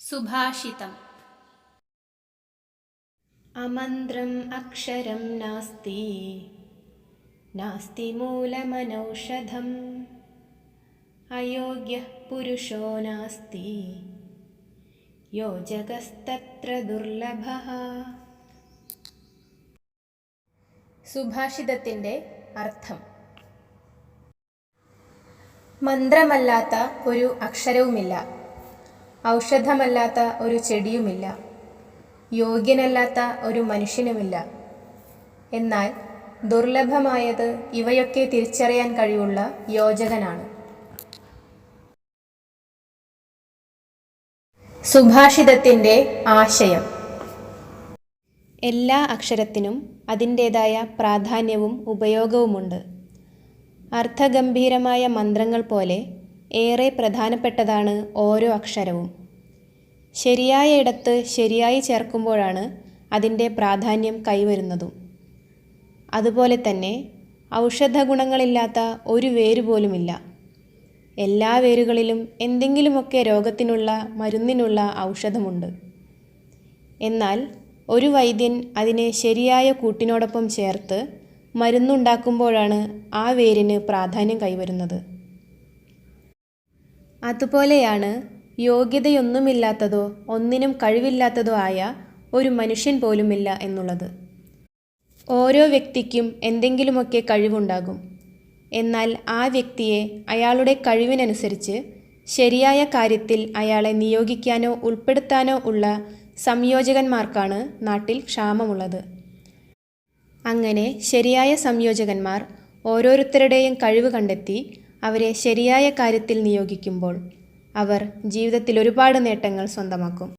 സുഭാഷിതം. അമന്ത്രം അക്ഷരം നാസ്തി, നാസ്തി മൂലമനൗഷധം. അയോഗ്യഃ പുരുഷോ നാസ്തി, യോജകസ്തത്ര ദുർലഭഃ. സുഭാഷിതത്തിൻ്റെ അർത്ഥം: മന്ത്രമല്ലാത്ത ഒരു അക്ഷരവുമില്ല, ഔഷധമല്ലാത്ത ഒരു ചെടിയുമില്ല, യോഗ്യനല്ലാത്ത ഒരു മനുഷ്യനുമില്ല. എന്നാൽ ദുർലഭമായത് ഇവയൊക്കെ തിരിച്ചറിയാൻ കഴിവുള്ള യോജകനാണ്. സുഭാഷിതത്തിൻ്റെ ആശയം: എല്ലാ അക്ഷരത്തിനും അതിൻ്റേതായ പ്രാധാന്യവും ഉപയോഗവുമുണ്ട്. അർത്ഥഗംഭീരമായ മന്ത്രങ്ങൾ പോലെ ഏറെ പ്രധാനപ്പെട്ടതാണ് ഓരോ അക്ഷരവും. ശരിയായ ഇടത്ത് ശരിയായി ചേർക്കുമ്പോഴാണ് അതിൻ്റെ പ്രാധാന്യം കൈവരുന്നതും. അതുപോലെ തന്നെ ഔഷധ ഗുണങ്ങളില്ലാത്ത ഒരു വേര് പോലുമില്ല. എല്ലാ വേരുകളിലും എന്തെങ്കിലുമൊക്കെ രോഗത്തിനുള്ള മരുന്നിനുള്ള ഔഷധമുണ്ട്. എന്നാൽ ഒരു വൈദ്യൻ അതിനെ ശരിയായ കൂട്ടിനോടൊപ്പം ചേർത്ത് മരുന്നുണ്ടാക്കുമ്പോഴാണ് ആ വേരിന് പ്രാധാന്യം കൈവരുന്നത്. അതുപോലെയാണ് യോഗ്യതയൊന്നുമില്ലാത്തതോ ഒന്നിനും കഴിവില്ലാത്തതോ ആയ ഒരു മനുഷ്യൻ പോലുമില്ല എന്നുള്ളത്. ഓരോ വ്യക്തിക്കും എന്തെങ്കിലുമൊക്കെ കഴിവുണ്ടാകും. എന്നാൽ ആ വ്യക്തിയെ അയാളുടെ കഴിവിനനുസരിച്ച് ശരിയായ കാര്യത്തിൽ അയാളെ നിയോഗിക്കാനോ ഉൾപ്പെടുത്താനോ ഉള്ള സംയോജകന്മാർക്കാണ് നാട്ടിൽ ക്ഷാമമുള്ളത്. അങ്ങനെ ശരിയായ സംയോജകന്മാർ ഓരോരുത്തരുടെയും കഴിവ് കണ്ടെത്തി അവരെ ശരിയായ കാര്യത്തിൽ നിയോഗിക്കുമ്പോൾ അവർ ജീവിതത്തിൽ ഒരുപാട് നേട്ടങ്ങൾ സ്വന്തമാക്കും.